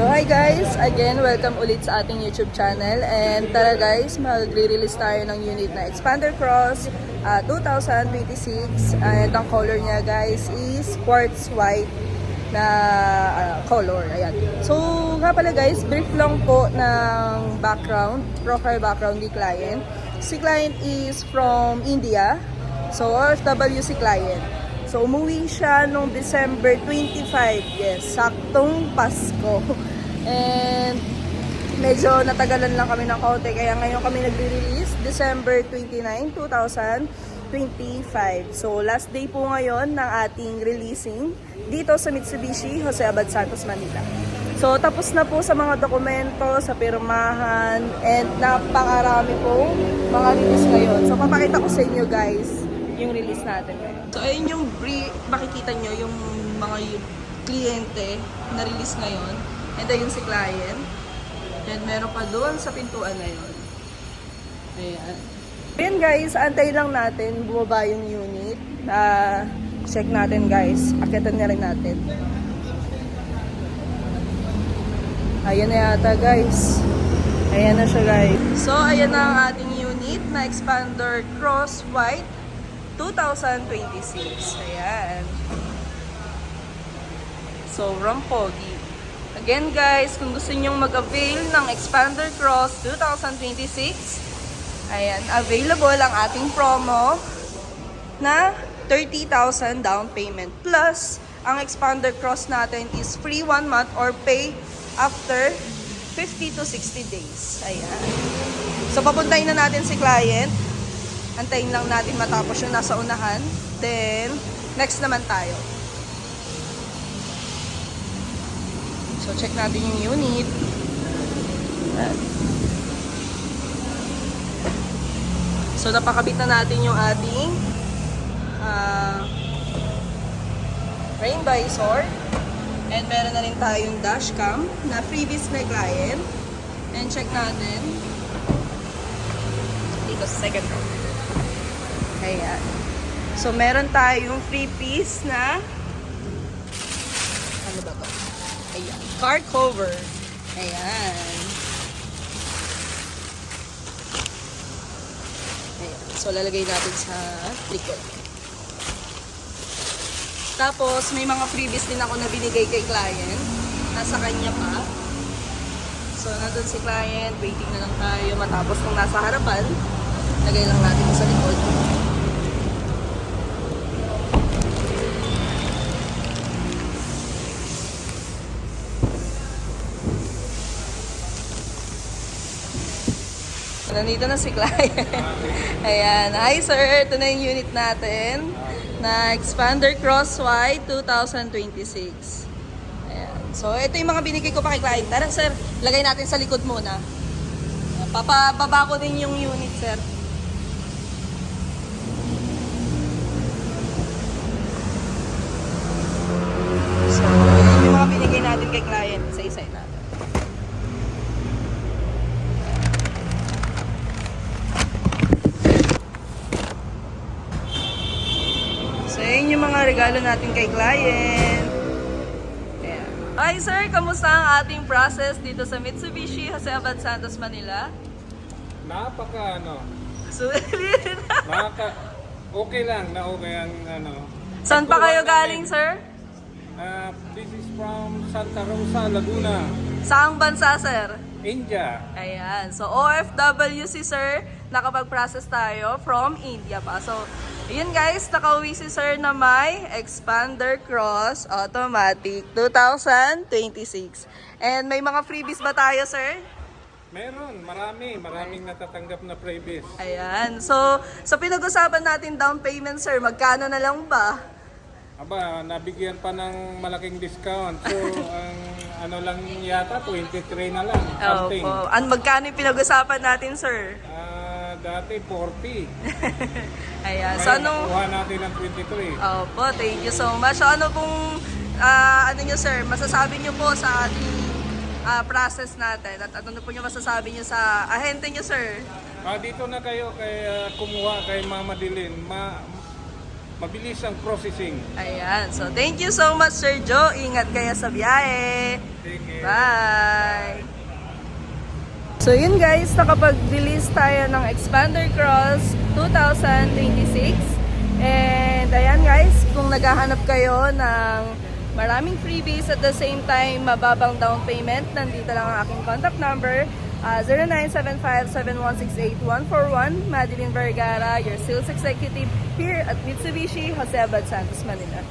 So hi guys, again welcome ulit sa ating YouTube channel, and tara guys, magre-release tayo ng unit na Expander Cross 2026, and ang color niya guys is quartz white na color. Ayan. So nga pala guys, brief lang po ng background, profile background ni client. Si client is from India, so OFW si client. So, umuwi siya noong December 25. Yes, saktong Pasko. And medyo natagalan lang kami ng kaunti. Kaya ngayon kami nagre-release, December 29, 2025. So, last day po ngayon ng ating releasing dito sa Mitsubishi Jose Abad Santos, Manila. So, tapos na po sa mga dokumento, sa pirmahan, and napakarami po mga release ngayon. So, papakita ko sa inyo guys yung release natin ngayon. So, ayun yung makikita nyo yung mga kliyente na release ngayon. And ayun si client. And meron pa doon sa pintuan na yun. Ayan. Ayan guys, antay lang natin bumaba yung unit. Check natin guys. Akitan na rin natin. Ayan na yata guys. Ayan na siya guys. So, ayan na ang ating unit na Expander Cross White 2026. Ayan. Sobrang pogi. Again guys, kung gusto nyong mag-avail ng Expander Cross 2026, ayan, available ang ating promo na 30,000 down payment. Plus, ang Expander Cross natin is free 1 month or pay after 50 to 60 days. Ayan. So, papuntahin na natin si client. Antayin lang natin matapos yung nasa unahan. Then, next naman tayo. So, check natin yung unit. So, napakabit na natin yung ating rain visor. And meron na rin tayong dashcam na previous na client. And check natin dito sa second row. Ayan. So, meron tayong free piece na ano ba to? Ayan. Car cover. Ayan. Ayan. So, lalagay natin sa likod. Tapos, may mga freebies din ako na binigay kay client. Nasa kanya pa. So, nandun si client. Waiting na lang tayo matapos nung nasa harapan. Lagay lang natin sa likod. Nandito na si client. Ayan. Hi sir, ito na yung unit natin na Expander Cross White 2026. Ayan. So, ito yung mga binigay ko pa kay client. Tara sir, lagay natin sa likod muna. Papababa ko din yung unit sir. So, yun yung mga binigay natin kay client. Isa-isa natin. So, yun yung mga regalo natin kay client. Ayan. Hi sir, kamusta ang ating process dito sa Mitsubishi Jose Abad Santos, Manila? Okay lang na okay ang ano. Saan pa kayo galing sir? This is from Santa Rosa, Laguna, Saang bansa sir? India. Ayan. So, OFW si sir. Nakapag-process tayo from India pa. So, yun guys, nakauwi si sir na may Expander Cross Automatic 2026. And may mga freebies ba tayo sir? Meron, maraming natatanggap na freebies. Ayan. So, sa pinag-usapan natin down payment sir, magkano na lang ba? Aba, nabigyan pa ng malaking discount. So, ang ano lang yata, 23 na lang. Something. Opo. Magkano yung pinag-usapan natin sir? Dati 40. Ayan. So, Ngayon, anong... nakuha natin ng 23. Opo, thank you so much. So, ano pong, ano nyo sir, masasabi nyo po sa ating process natin? At ano po nyo masasabi nyo sa ahente nyo sir? Dito na kayo kay kumuha kay Mama Dilin. mabilis ang processing. Ayan. So, thank you so much, Sir Joe. Ingat kayo sa biyahe. Sige. Bye! So yun guys, nakapag-release tayo ng Expander Cross 2026. And ayan guys, kung naghahanap kayo ng maraming freebies at the same time mababang down payment, nandito lang ang aking contact number, 0975-7168-141. Madeline Vergara, your sales executive here at Mitsubishi Jose Abad Santos, Manila.